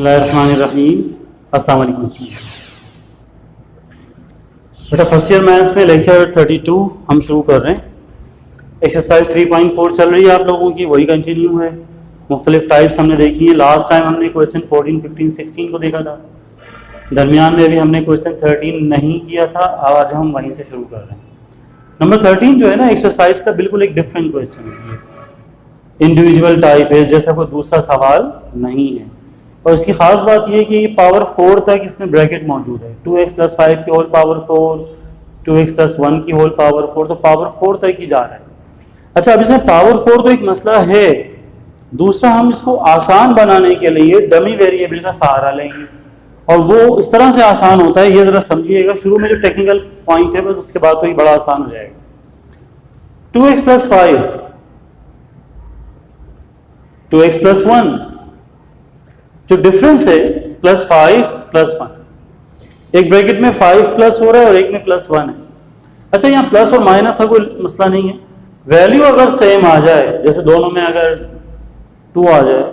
बिस्मिल्लाहिर्रहमानिर्रहीम। अस्सलाम वालेकुम स्टूडेंट्स। बेटा फर्स्ट ईयर मैथ्स में लेक्चर 32 हम शुरू कर रहे हैं। एक्सरसाइज 3.4 चल रही है आप लोगों की, वही कंटिन्यू है। मुख्तलिफ टाइप्स हमने देखी हैं। लास्ट टाइम हमने क्वेश्चन 14, 15, 16 को देखा था। दरमियान में अभी हमने क्वेश्चन 13 नहीं किया था, आज हम वहीं से शुरू कर रहे हैं। नंबर 13 जो है ना एक्सरसाइज का बिल्कुल एक डिफरेंट क्वेश्चन है, इंडिविजुअल टाइप है, जैसा कोई दूसरा सवाल नहीं है। और इसकी खास बात यह है कि पावर 4 तक इसमें ब्रैकेट मौजूद है। 2x + 5 की होल पावर 4, 2x + 1 की होल पावर 4, तो पावर 4 तक ही जा रहा है। अच्छा, अब इसमें पावर 4 तो एक मसला है, दूसरा हम इसको आसान बनाने के लिए डमी वेरिएबल का सहारा लेंगे, और वो इस तरह से आसान होता है, ये जरा समझिएगा। शुरू में जो टेक्निकल पॉइंट है बस, उसके बाद तो ये बड़ा आसान हो जाएगा। 2x + 5, 2x + 1, जो डिफरेंस है +5 + 1, एक ब्रैकेट में 5 प्लस हो रहा है और एक में +1 है। अच्छा, यहाँ प्लस और माइनस का कोई मसला नहीं है। वैल्यू अगर सेम आ जाए, जैसे दोनों में अगर 2 आ जाए,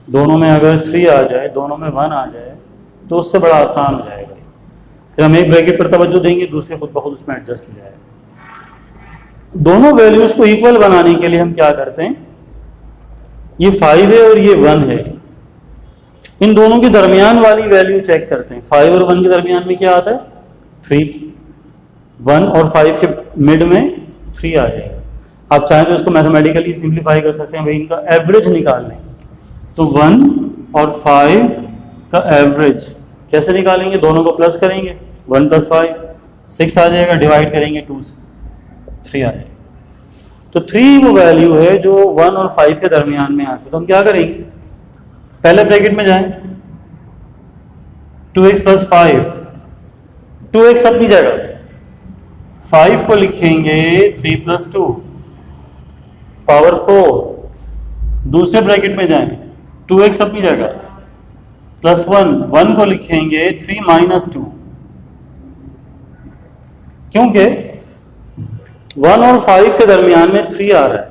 दोनों में अगर 3 आ जाए, दोनों में 1 आ जाए, तो उससे बड़ा आसान हो जाएगा। फिर हम एक ब्रैकेट पर तवज्जो देंगे, दूसरे खुद ब खुद उसमें एडजस्ट हो जाएगा। दोनों वैल्यूज को इक्वल बनाने के लिए हम क्या करते हैं, ये 5 है और ये 1 है, इन दोनों के दरमियान वाली वैल्यू चेक करते हैं। 5 और 1 के दरमियान में क्या आता है, 3। 1 और 5 के मिड में 3 आ जाएगा। आप चाहें तो इसको मैथमेटिकली सिंप्लीफाई कर सकते हैं, भाई इनका एवरेज निकाल लें। तो 1 और 5 का एवरेज कैसे निकालेंगे, दोनों को प्लस करेंगे, 1 + 5 6 आ जाएगा, डिवाइड करेंगे 2 से, 3 आ जाएगा। तो 3 वो वैल्यू है जो 1 और 5 के दरमियान में आती है। तो हम क्या करेंगे, पहले ब्रैकेट में जाएं, 2x + 5, 2x अपनी जगह, 5 को लिखेंगे 3 + 2 पावर 4। दूसरे ब्रैकेट में जाएं, 2x अपनी जगह, +1, 1 को लिखेंगे 3 - 2, क्योंकि 1 और 5 के दरमियान में 3 आ रहा है।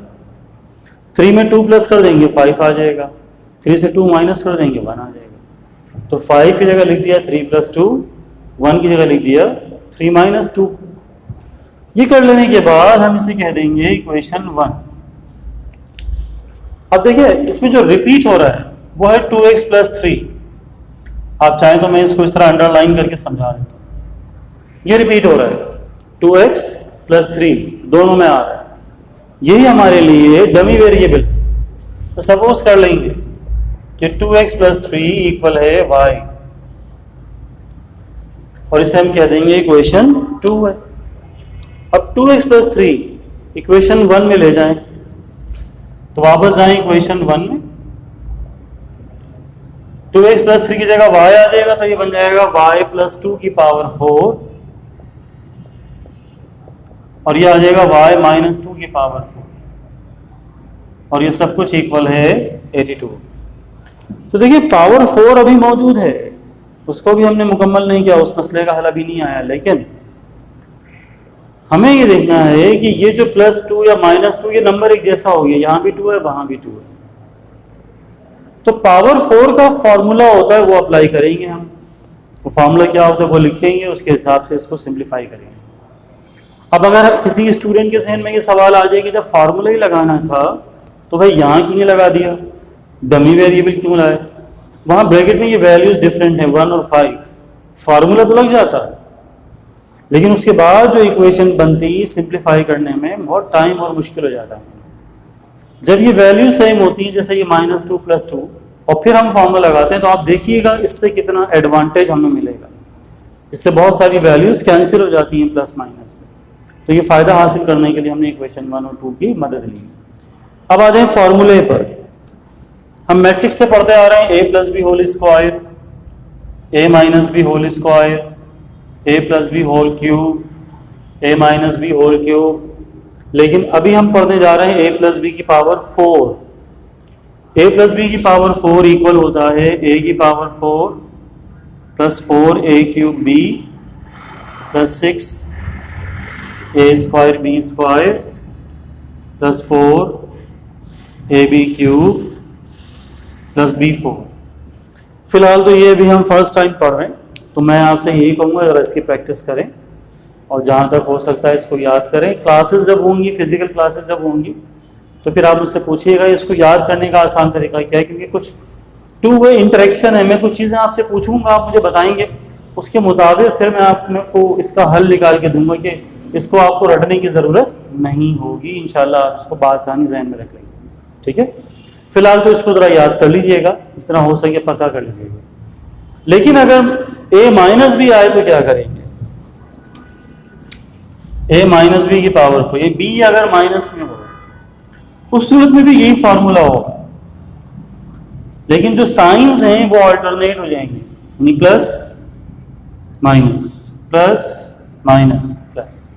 3 में 2 प्लस कर देंगे 5 आ जाएगा, 3 से 2 माइनस कर देंगे 1 आ जाएगा। तो 5 की जगह लिख दिया 3 + 2, 1 की जगह लिख दिया 3 - 2। ये कर लेने के बाद हम इसे कह देंगे इक्वेशन 1। अब देखिए इसमें जो रिपीट हो रहा है वो है 2x + 3। आप चाहें तो मैं इसको इस तरह अंडरलाइन करके समझा देता हूँ। ये रिपीट हो रहा है, 2x + 3 दोनों में आ रहा है। यही हमारे लिए डमी वेरिएबल। तो सपोज कर लेंगे कि 2x + 3 इक्वल है y, और इसे हम कह देंगे इक्वेशन 2 है। अब 2x + 3 इक्वेशन 1 में ले जाएं, तो वापस जाएं इक्वेशन 1 में, 2x + 3 की जगह y आ जाएगा, तो ये बन जाएगा y + 2 की पावर 4, और ये आ जाएगा y - 2 की पावर 4, और ये सब कुछ इक्वल है 82। तो देखिए पावर 4 अभी मौजूद है, उसको भी हमने मुकम्मल नहीं किया, उस मसले का हल अभी नहीं आया। लेकिन हमें ये देखना है कि ये जो +2 या -2, ये नंबर एक जैसा हो गया, यहाँ भी 2 है, वहाँ भी 2 है। तो पावर 4 का फॉर्मूला होता है, वो अप्लाई करेंगे हम। वो फार्मूला क्या होता है वो लिखेंगे, उसके हिसाब से इसको सिंप्लीफाई करेंगे। अब अगर किसी स्टूडेंट के जहन में ये सवाल आ जाए कि जब फार्मूला ही लगाना था तो भाई यहाँ क्यों नहीं लगा दिया, डमी वेरिएबल क्यों लाए, वहाँ ब्रैकेट में ये वैल्यूज डिफरेंट है 1 और 5, फार्मूला तो लग जाता है, लेकिन उसके बाद जो इक्वेशन बनती सिंप्लीफाई करने में बहुत टाइम और मुश्किल हो जाता है। जब ये वैल्यू सेम होती है, जैसे ये -2 + 2, और फिर हम फार्मूला लगाते हैं, तो आप देखिएगा इससे कितना एडवांटेज हमें मिलेगा। इससे बहुत सारी वैल्यूज कैंसिल हो जाती हैं प्लस माइनस में। तो ये फ़ायदा हासिल करने के लिए हमने इक्वेशन 1 और 2 की मदद ली। अब आ जाए फॉर्मूले पर। हम मैट्रिक्स से पढ़ते आ रहे हैं a + b whole square, a - b whole square, a + b whole cube, a - b whole cube. लेकिन अभी हम पढ़ने जा रहे हैं a + b की पावर 4। a + b की पावर 4 इक्वल होता है a की power 4 + 4a³ b + 6a² b² + 4ab³ + b4। फिलहाल तो ये अभी हम फर्स्ट टाइम पढ़ रहे हैं, तो मैं आपसे यही कहूँगा अगर इसकी प्रैक्टिस करें और जहाँ तक हो सकता है इसको याद करें। क्लासेस जब होंगी, फिजिकल क्लासेस जब होंगी, तो फिर आप मुझसे पूछिएगा इसको याद करने का आसान तरीका क्या है, क्योंकि कुछ टू वे इंटरेक्शन है। मैं कुछ चीज़ें आपसे पूछूंगा, आप मुझे बताएंगे, उसके मुताबिक फिर मैं आपको इसका हल निकाल के दूंगा कि इसको आपको रटने की ज़रूरत नहीं होगी। इंशाल्लाह आप इसको बासानी जहन में रख लेंगे। ठीक है, फिलहाल तो इसको ज़रा याद कर लीजिएगा, जितना हो सके पता कर लीजिएगा। लेकिन अगर a माइनस बी आए तो क्या करेंगे? a माइनस बी की पावर 4, ये b अगर माइनस में हो उस सूरत में भी यही फार्मूला होगा, लेकिन जो साइंस हैं वो अल्टरनेट हो जाएंगे, यानी plus minus plus minus plus.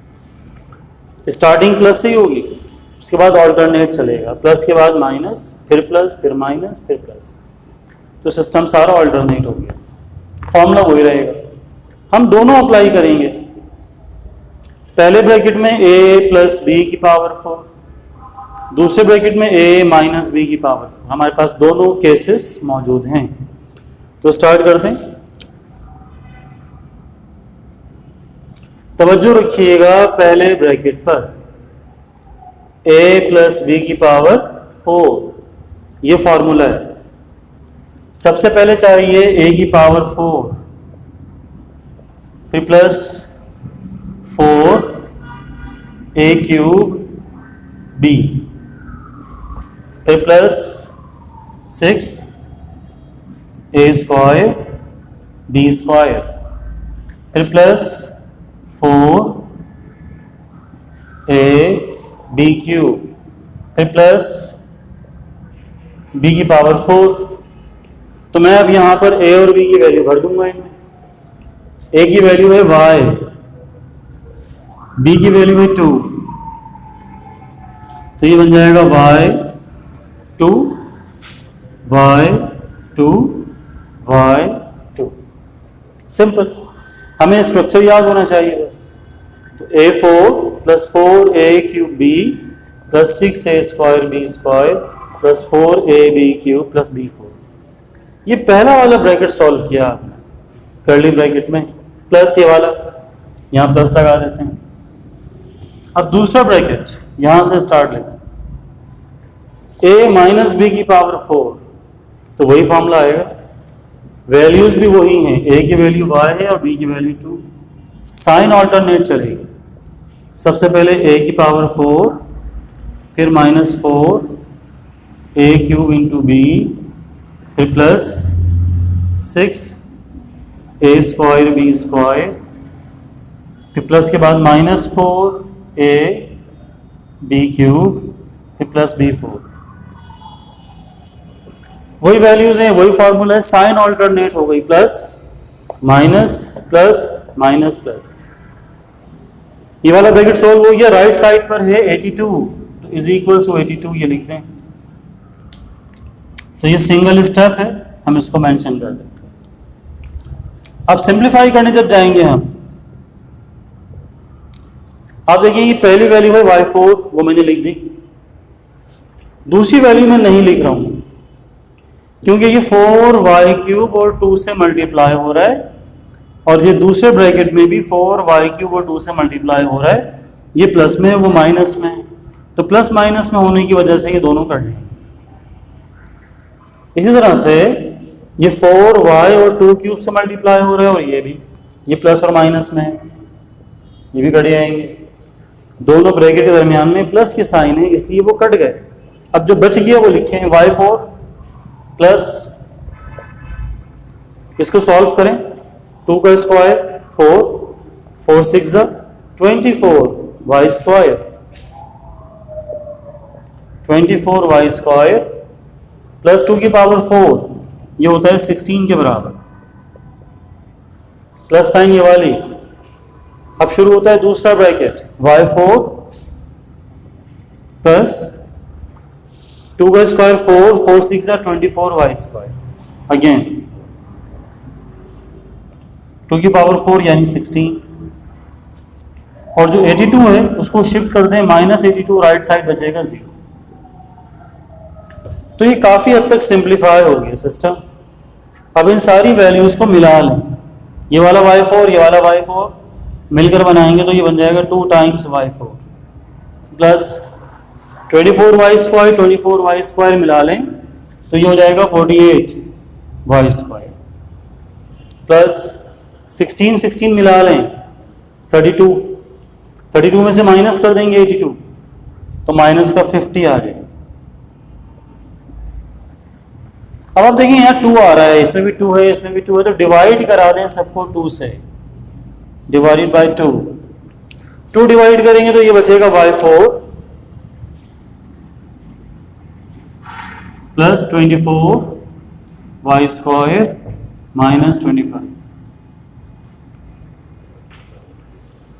Starting plus से ही होगी, उसके बाद अल्टरनेट चलेगा, प्लस के बाद माइनस, फिर प्लस, फिर माइनस, फिर प्लस, तो सिस्टम सारा अल्टरनेट हो गया। फॉर्मूला वही रहेगा, हम दोनों अप्लाई करेंगे। पहले ब्रैकेट में a प्लस बी की पावर 4, दूसरे ब्रैकेट में a माइनस बी की पावर 4। हमारे पास दोनों केसेस मौजूद हैं, तो स्टार्ट करते हैं। तवज्जो रखिएगा पहले ब्रैकेट पर, a प्लस बी की पावर 4, ये फॉर्मूला है। सबसे पहले चाहिए a की पावर 4, फिर प्लस 4 a क्यूब b, फिर plus 6 a square b square, फिर प्लस 4 a b क्यूब, फिर प्लस b की पावर 4। तो मैं अब यहां पर a और b की वैल्यू भर दूंगा इनमें। a की वैल्यू है y, b की वैल्यू है 2, तो ये बन जाएगा y2 y2 y2। सिंपल, हमें स्ट्रक्चर याद होना चाहिए बस। तो a4 plus 4a cube b plus 6a square b square plus 4ab cube plus b4। ये पहला वाला ब्रैकेट सॉल्व किया आपने कर्ली ब्रैकेट में, प्लस ये वाला, यहाँ प्लस लगा देते हैं। अब दूसरा ब्रैकेट यहां से स्टार्ट लेते हैं, a माइनस बी की पावर 4, तो वही फॉर्मूला आएगा, वैल्यूज भी वही हैं, a की वैल्यू y है और b की वैल्यू 2, साइन ऑल्टरनेट चलेगी। सबसे पहले a की पावर 4, फिर minus 4 a cube into b, फिर plus 6 a square b square, फिर प्लस के बाद माइनस 4 a b क्यूब, फिर प्लस b4। वही वैल्यूज हैं, वही फॉर्मूला है, साइन ऑल्टरनेट हो गई, plus minus plus minus plus. ये वाला ब्रैकेट सॉल्व हो गया। राइट साइड पर है 82, तो इज इक्वल्स टू 82 ये लिख दें। तो ये सिंगल स्टेप है, हम इसको मेंशन कर देते हैं। अब सिंप्लीफाई करने जब जाएंगे हम, आप देखिए ये पहली वैल्यू है y4, वो मैंने लिख दी। दूसरी वैल्यू मैं नहीं लिख रहा हूं, क्योंकि ये 4y क्यूब और 2 से मल्टीप्लाई हो रहा है, और ये दूसरे ब्रैकेट में भी 4y क्यूब और 2 से मल्टीप्लाई हो रहा है। ये प्लस में है, वो माइनस में है, तो प्लस माइनस में होने की वजह से ये दोनों कट जाएंगे। इसी तरह से ये 4y और 2 क्यूब से मल्टीप्लाई हो रहा है, और ये भी, ये प्लस और माइनस में है, ये भी कट जाएंगे। दोनों ब्रैकेट के दरमियान में प्लस के साइन है, इसलिए वो कट गए। अब जो बच गया वो लिखे हैं y4 प्लस, इसको सॉल्व करें, 2 का square 4, 4 6 24 y square, 24 y square plus 2 की पावर 4, ये होता है 16 के बराबर, प्लस साइन ये वाली। अब शुरू होता है दूसरा ब्रैकेट, y4 प्लस 2 का स्क्वायर 4, 4 6 24 y स्क्वायर, अगेन 2 की पावर 4 यानी 16, और जो 82 है उसको शिफ्ट कर दें -82, राइट साइड बचेगा 0। तो ये काफी हद तक सिंप्लीफाई हो गया सिस्टम। अब इन सारी वैल्यूज को मिला लें, ये वाला y4 ये वाला y4 मिलकर बनाएंगे तो ये बन जाएगा 2 टाइम्स y4 प्लस 24y² मिला लें तो ये हो जाएगा 48y² प्लस 16 मिला लें 32 में से माइनस कर देंगे 82 तो माइनस का 50 आ जाएगा। अब आप देखिए यहाँ 2 आ रहा है, इसमें भी 2 है, इसमें भी 2 है, तो डिवाइड करा दें सबको 2 से, डिवाइडेड बाय 2 डिवाइड करेंगे तो ये बचेगा y4 प्लस 24y² माइनस 25।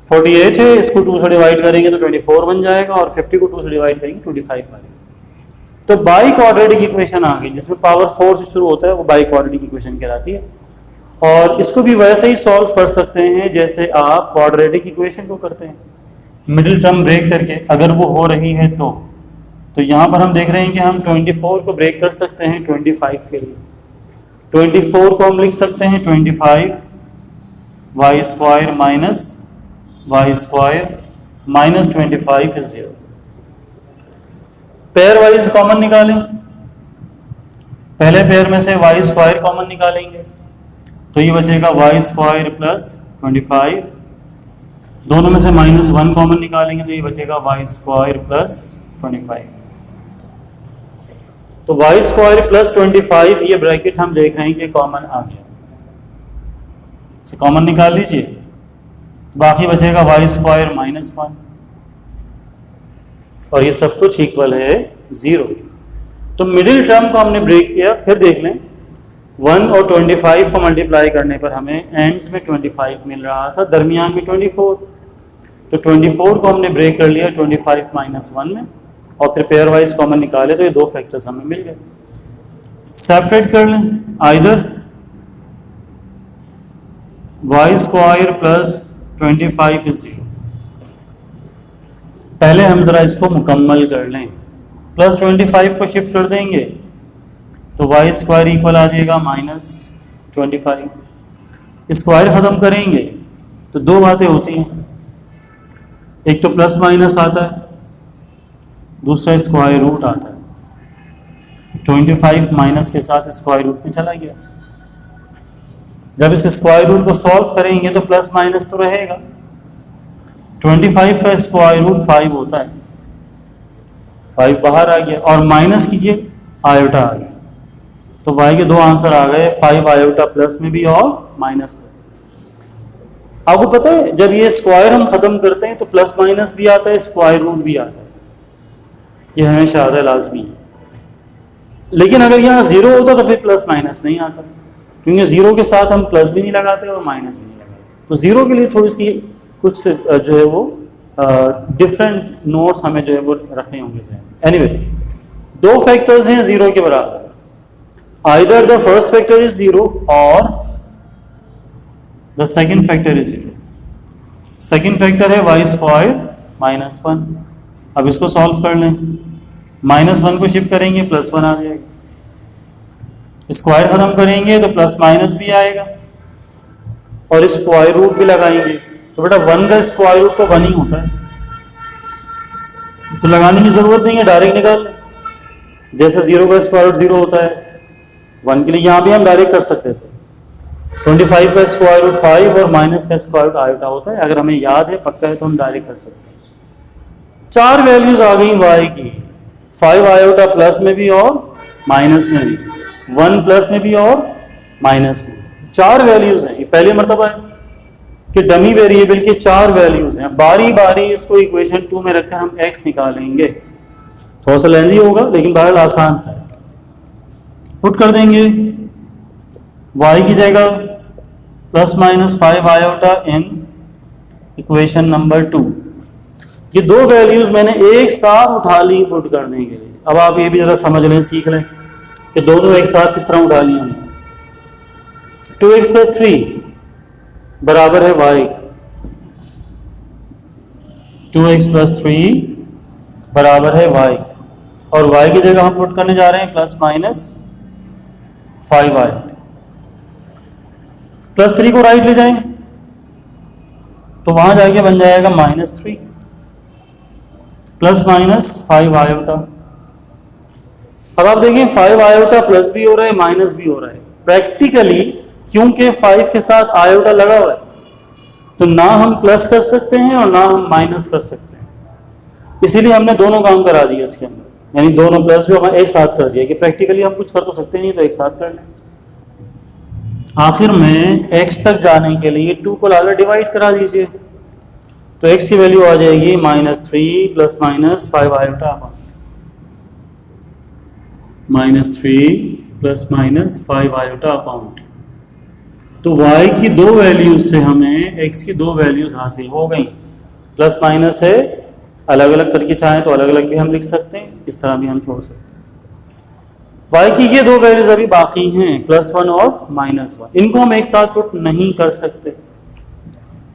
48 है, इसको 2 से डिवाइड करेंगे तो 24 बन जाएगा और 50 को 2 से डिवाइड करेंगे 25 आएगा। तो बाई क्वाड्रेटिक इक्वेशन आ गई जिसमें पावर 4 से शुरू होता है, वो बाई क्वाड्रेटिक इक्वेशन कहलाती है। और इसको भी वैसे ही सॉल्व कर सकते हैं जैसे आप क्वाड्रेटिक इक्वेशन को करते हैं, मिडिल टर्म ब्रेक करके, अगर वो हो रही है तो यहाँ पर हम देख रहे हैं कि हम 24 को ब्रेक कर सकते हैं 25 के लिए। 24 को हम लिख सकते हैं 25y² minus y² minus 25 is 0। Pair wise common निकालें, पहले पेयर में से y² कॉमन निकालेंगे तो ये बचेगा y² प्लस 25, दोनों में से -1 कॉमन निकालेंगे तो ये बचेगा y² प्लस 25। तो y² प्लस 25 ये ब्रैकेट हम देख रहे हैं कि कॉमन आ गया, इसे कॉमन निकाल लीजिए, बाकी बचेगा y² माइनस 1 और ये सब कुछ इक्वल है 0। तो मिडिल टर्म को हमने ब्रेक किया, फिर देख लें 1 और 25 को मल्टीप्लाई करने पर हमें एंड्स में 25 मिल रहा था, दरमियान में 24, तो 24 को हमने ब्रेक कर लिया 25 माइनस 1 में और फिर पेयर वाइज कॉमन निकाले तो ये 2 फैक्टर्स हमें मिल गए। सेपरेट कर लें, आइदर y² प्लस 25 इज 0। पहले हम जरा इसको मुकम्मल कर लें, प्लस 25 को शिफ्ट कर देंगे तो y² इक्वल आ जाएगा -25। स्क्वायर खत्म करेंगे तो 2 बातें होती हैं, एक तो प्लस माइनस आता है, दूसरा स्क्वायर रूट आता है। 25 माइनस के साथ स्क्वायर रूट में चला गया, जब इस स्क्वायर रूट को सॉल्व करेंगे तो प्लस माइनस तो रहेगा। 25 का स्क्वायर रूट 5 होता है, 5 बाहर आ गया और माइनस कीजिए आयोटा आ गया, तो y के 2 आंसर आ गए, 5 आयोटा प्लस में भी और माइनस में। आपको पता है जब ये स्क्वायर हम खत्म करते हैं तो प्लस माइनस भी आता है, स्क्वायर रूट भी आता है, ये हमेशा आता है लाजमी। लेकिन अगर यहाँ 0 होता तो फिर प्लस माइनस नहीं आता, क्योंकि 0 के साथ हम प्लस भी नहीं लगाते और माइनस भी नहीं लगाते। तो 0 के लिए थोड़ी सी कुछ जो है वो डिफरेंट नोट्स हमें जो है वो रखने होंगे। एनीवे 2 फैक्टर्स हैं 0 के बराबर, either the first factor is 0 और the second factor is 0। Second factor है y² माइनस 1। अब इसको सॉल्व कर लें, -1 को शिफ्ट करेंगे +1 आ जाएगा, स्क्वायर खत्म करेंगे तो प्लस माइनस भी आएगा और स्क्वायर रूट भी लगाएंगे तो बेटा 1 का स्क्वायर रूट तो 1 ही होता है, तो लगाने की जरूरत नहीं है, डायरेक्ट निकाल लें। जैसे 0 का स्क्वायर रूट 0 होता है, 1 के लिए यहाँ भी हम डायरेक्ट कर सकते थे। 25 का स्क्वायर रूट 5 और माइनस का स्क्वायर रूट आयोटा होता है, अगर हमें याद है पक्का है तो हम डायरेक्ट कर सकते हैं। 4 वैल्यूज आ गई y की, 5 आयोटा प्लस में भी और माइनस में भी, 1 प्लस में भी और माइनस में, 4 वैल्यूज हैं। ये पहली मर्तबा है कि डमी वेरिएबल के 4 वैल्यूज हैं। बारी बारी इसको इक्वेशन 2 में रखकर हम x निकालेंगे, थोड़ा सा लेंदी होगा लेकिन बहरहाल आसान सा है। पुट कर देंगे y की जगह ±5 आयोटा इन इक्वेशन नंबर 2। ये 2 वैल्यूज मैंने एक साथ उठा ली पुट करने के लिए। अब आप ये भी जरा समझ लें, सीख लें कि दोनों एक साथ किस तरह उठा ली हमने। 2x + 3 बराबर है y, 2x + 3 बराबर है y, और y की जगह हम पुट करने जा रहे हैं ±5 आयोटा। +3 को राइट ले जाएं तो वहां जाके बन जाएगा -3 ±5 आयोटा। अब आप देखिए 5 आयोटा प्लस भी हो रहा है माइनस भी हो रहा है। प्रैक्टिकली क्योंकि 5 के साथ आयोटा लगा हुआ है तो ना हम प्लस कर सकते हैं और ना हम माइनस कर सकते हैं, इसीलिए हमने दोनों काम करा दिए इसके अंदर, यानी दोनों प्लस भी हमें एक साथ कर दिया कि प्रैक्टिकली हम कुछ कर तो सकते नहीं तो एक साथ कर लें। आखिर में x तक जाने के लिए 2 को लाकर डिवाइड करा दीजिए तो x की वैल्यू आ जाएगी -3 ±5 आयोटा -3 ± 5 आयोटा अपॉन। तो y की 2 वैल्यूज से हमें x की 2 वैल्यूज हासिल हो गई। प्लस माइनस है, अलग अलग करके चाहें तो अलग अलग भी हम लिख सकते हैं, इस तरह भी हम छोड़ सकते हैं। y की ये 2 वैल्यूज अभी बाकी हैं +1 और -1, इनको हम एक साथ पुट नहीं कर सकते।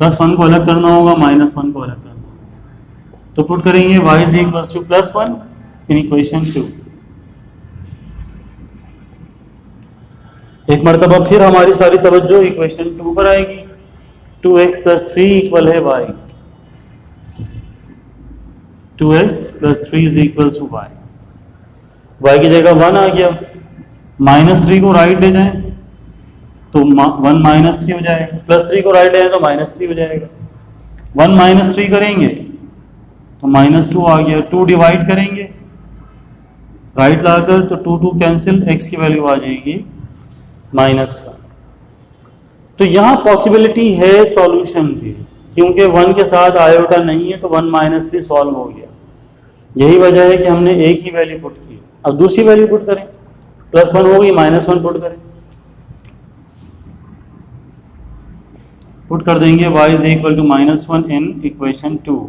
+1 को अलग करना होगा, -1 को अलग करना होगा। तो पुट करेंगे y = +1 इन इक्वेशन 2। एक मरतबा फिर हमारी सारी तवज्जो इक्वेशन 2 पर आएगी। 2x + 3 इक्वल है y, 2x + 3 = y। y की जगह 1 आ गया, -3 को राइट ले जाएं तो 1 -3 हो जाएगा, +3 को राइट ले जाएं तो -3 हो जाएगा। 1 - 3 करेंगे तो -2 आ गया, 2 डिवाइड करेंगे राइट लाकर तो 2 कैंसिल, x की वैल्यू आ जाएगी -1। तो यहाँ पॉसिबिलिटी है सॉल्यूशन की, क्योंकि 1 के साथ आयोटा नहीं है तो 1 - 3 सॉल्व हो गया। यही वजह है कि हमने एक ही वैल्यू पुट की। अब दूसरी वैल्यू पुट करें, +1 हो गई, -1 पुट करें, पुट कर देंगे y = -1 इन इक्वेशन 2।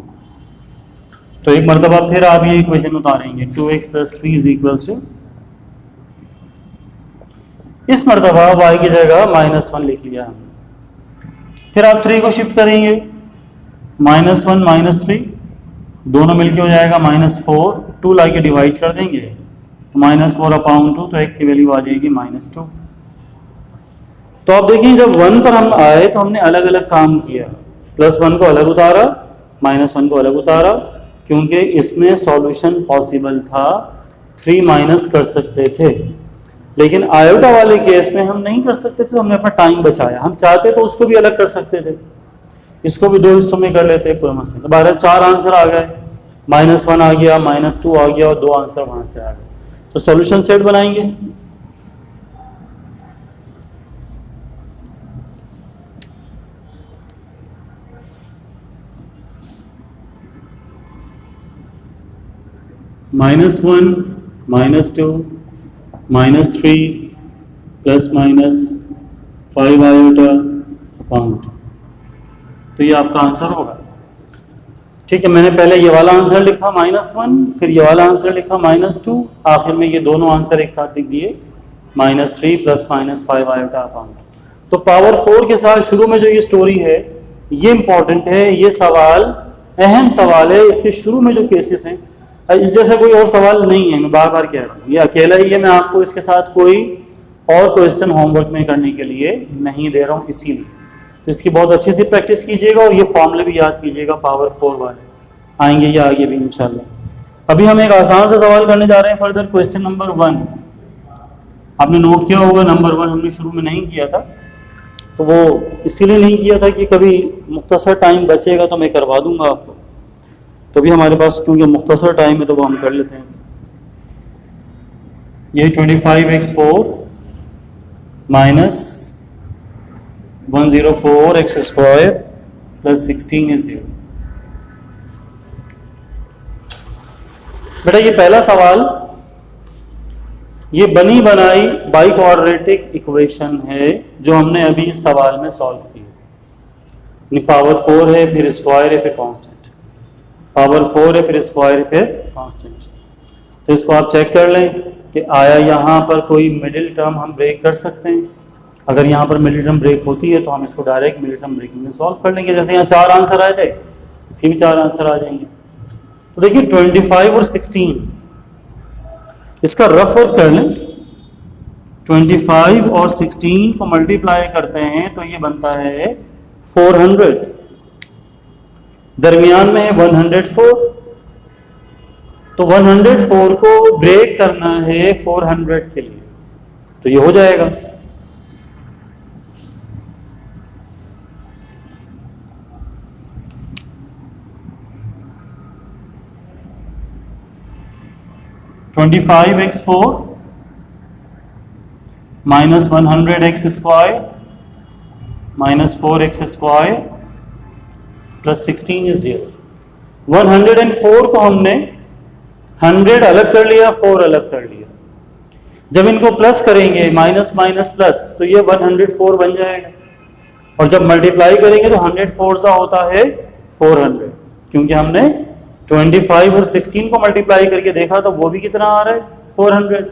तो एक मरतबा फिर आप ये इक्वेशन उतारेंगे 2x + 3 इस मरतबा y की जगह -1 लिख लिया हमने। फिर आप 3 को शिफ्ट करेंगे, -1 - 3 दोनों मिलके हो जाएगा -4, 2 लाके डिवाइड कर देंगे तो -4 अपॉन 2, तो x की वैल्यू आ जाएगी -2। तो आप देखिए जब 1 पर हम आए तो हमने अलग अलग काम किया, +1 को अलग उतारा, -1 को अलग उतारा, क्योंकि इसमें सॉल्यूशन पॉसिबल था, 3 माइनस कर सकते थे। लेकिन आयोटा वाले केस में हम नहीं कर सकते थे, तो हमने अपना टाइम बचाया। हम चाहते तो उसको भी अलग कर सकते थे, इसको भी 2 हिस्सों में कर लेते पूरा मसला। तो 12 4 आंसर आ गए, -1 आ गया, -2 आ गया और 2 आंसर वहां से आ गए। तो सॉल्यूशन सेट बनाएंगे। -1 - 2 -3 ±5 आयोटा अपॉन 2, तो ये आपका आंसर होगा। ठीक है, मैंने पहले ये वाला आंसर लिखा -1, फिर ये वाला आंसर लिखा -2, आखिर में ये दोनों आंसर एक साथ लिख दिए -3 ± 5 आयोटा अपॉन 2। तो पावर 4 के साथ शुरू में जो ये स्टोरी है ये इंपॉर्टेंट है, ये सवाल अहम सवाल है। इसके शुरू में जो केसेस हैं, इस जैसा कोई और सवाल नहीं है, मैं बार बार कह रहा हूँ, ये अकेला ही है। मैं आपको इसके साथ कोई और क्वेश्चन होमवर्क में करने के लिए नहीं दे रहा हूँ, इसीलिए। तो इसकी बहुत अच्छे से प्रैक्टिस कीजिएगा और ये फॉर्मूले भी याद कीजिएगा, पावर 4 वाले आएंगे ये आगे भी इंशाल्लाह। अभी हम एक आसान सा सवाल करने जा रहे हैं फर्दर, क्वेश्चन नंबर 1। आपने नोट किया होगा नंबर 1 हमने शुरू में नहीं किया था, तो वो इसीलिए नहीं किया था कि कभी मुख्तसर टाइम बचेगा तो मैं करवा दूंगा आपको। तो भी हमारे पास क्योंकि मुख्तसर टाइम है तो वो हम कर लेते हैं। ये 25x4 - 104x² + 16 is 0। बेटा ये पहला सवाल, ये बनी बनाई बाई क्वाड्रेटिक इक्वेशन है जो हमने अभी इस सवाल में सॉल्व की। पावर 4 है, फिर स्क्वायर है, फिर कांस्टेंट। पावर 4 है, फिर स्क्वायर है, फिर कांस्टेंट। तो इसको आप चेक कर लें कि आया यहाँ पर कोई मिडिल टर्म हम ब्रेक कर सकते हैं। अगर यहाँ पर मिडिल टर्म ब्रेक होती है तो हम इसको डायरेक्ट मिडिल टर्म ब्रेकिंग में सॉल्व कर लेंगे। जैसे यहाँ 4 आंसर आए थे, इसके भी 4 आंसर आ जाएंगे। तो देखिए 25 और 16, इसका रफ वर्क कर लें। 25 और 16 को मल्टीप्लाई करते हैं तो ये बनता है 400, दरमियान में है 104, तो 104 को ब्रेक करना है 400 के लिए, तो ये हो जाएगा। (25x4 minus 100x square minus 4x square plus 16 is 0। 104 को हमने 100 अलग कर लिया, 4 अलग कर लिया। जब इनको प्लस करेंगे, माइनस माइनस प्लस, तो ये 104 बन जाएगा। और जब मल्टीप्लाई करेंगे तो 104 सा होता है 400, क्योंकि हमने 25 और 16 को मल्टीप्लाई करके देखा तो वो भी कितना आ रहा है 400।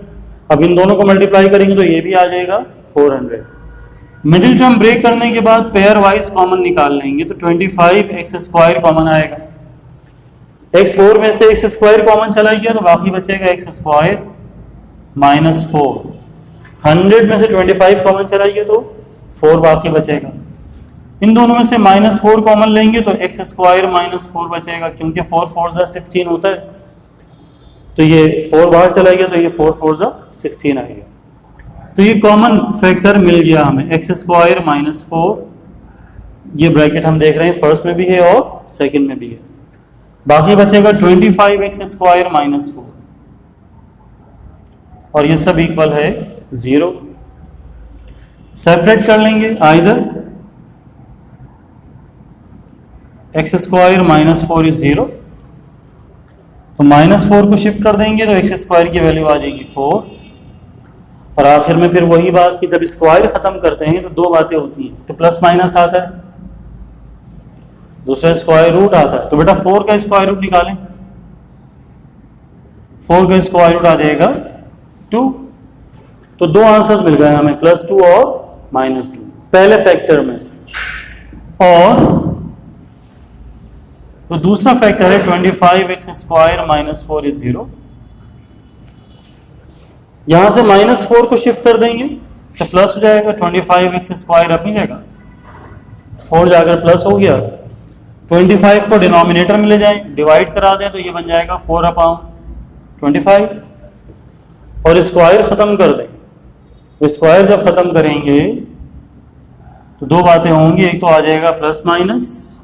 अब इन दोनों को मल्टीप्लाई करेंगे तो ये भी आ जाएगा 400। मिडिल टर्म ब्रेक करने के बाद पेयर वाइज कॉमन निकाल लेंगे, तो 25x स्क्वायर कॉमन आएगा। x4 में से x स्क्वायर कॉमन चला गया तो बाकी बचेगा x स्क्वायर माइनस 4। 100 में से 25 कॉमन चला गया तो 4 बाकी बचेगा। इन दोनों में से -4 कॉमन लेंगे तो x स्क्वायर माइनस 4 बचेगा, क्योंकि 4 4 सा 16 होता है, तो ये 4 बाहर चला गया तो ये 4 4 सा 16 आ गया। तो ये कॉमन फैक्टर मिल गया हमें, x स्क्वायर माइनस 4। ये ब्रैकेट हम देख रहे हैं फर्स्ट में भी है और सेकंड में भी है। बाकी बचेगा 25x स्क्वायर माइनस 4, और ये सब इक्वल है 0। सेपरेट कर लेंगे, either x square minus 4 is 0, तो -4 को शिफ्ट कर देंगे तो x स्क्वायर की वैल्यू आ जाएगी 4। और आखिर में फिर वही बात कि जब स्क्वायर खत्म करते हैं तो दो बातें होती हैं, तो प्लस माइनस आता है, दूसरा स्क्वायर रूट आता है। तो बेटा 4 का स्क्वायर रूट निकालें, 4 का स्क्वायर रूट आ जाएगा 2। तो दो आंसर्स मिल गए हमें, +2 और -2 पहले फैक्टर में से। और तो दूसरा फैक्टर है 25x स्क्वायर माइनस 4 इज 0। यहां से -4 को शिफ्ट कर देंगे तो प्लस हो जाएगा, 25x स्क्वायर अपनी जगह, 4 जाकर प्लस हो गया। 25 को डिनोमिनेटर में ले जाएं, डिवाइड करा दें तो ये बन जाएगा 4/25, और स्क्वायर खत्म कर दें। तो स्क्वायर जब खत्म करेंगे तो दो बातें होंगी, एक तो आ जाएगा प्लस माइनस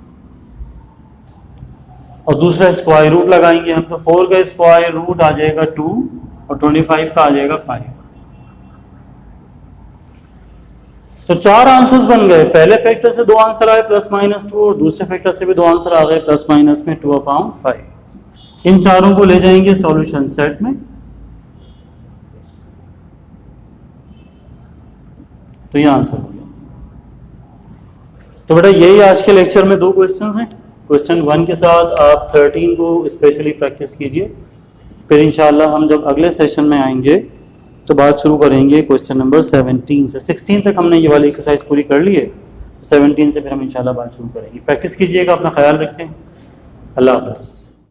और दूसरा स्क्वायर रूट लगाएंगे हम, तो 4 का स्क्वायर रूट आ जाएगा 2 और 25 का आ जाएगा 5। तो 4 आंसर्स बन गए। पहले फैक्टर से 2 आंसर आए +-2, और दूसरे फैक्टर से भी 2 आंसर आ गए +- में 2/5। इन चारों को ले जाएंगे सॉल्यूशन सेट में, तो ये आंसर हो गया। तो बेटा यही आज के लेक्चर में 2 क्वेश्चंस हैं। क्वेश्चन 1 के साथ आप 13 को स्पेशली प्रैक्टिस कीजिए, फिर इंशाल्लाह हम जब अगले सेशन में आएंगे तो बात शुरू करेंगे क्वेश्चन नंबर 17 से। 16 तक हमने ये वाली एक्सरसाइज पूरी कर ली है, 17 से फिर हम इंशाल्लाह बात शुरू करेंगे। प्रैक्टिस कीजिएगा, अपना ख्याल रखें। अल्लाह हाफ़िज़।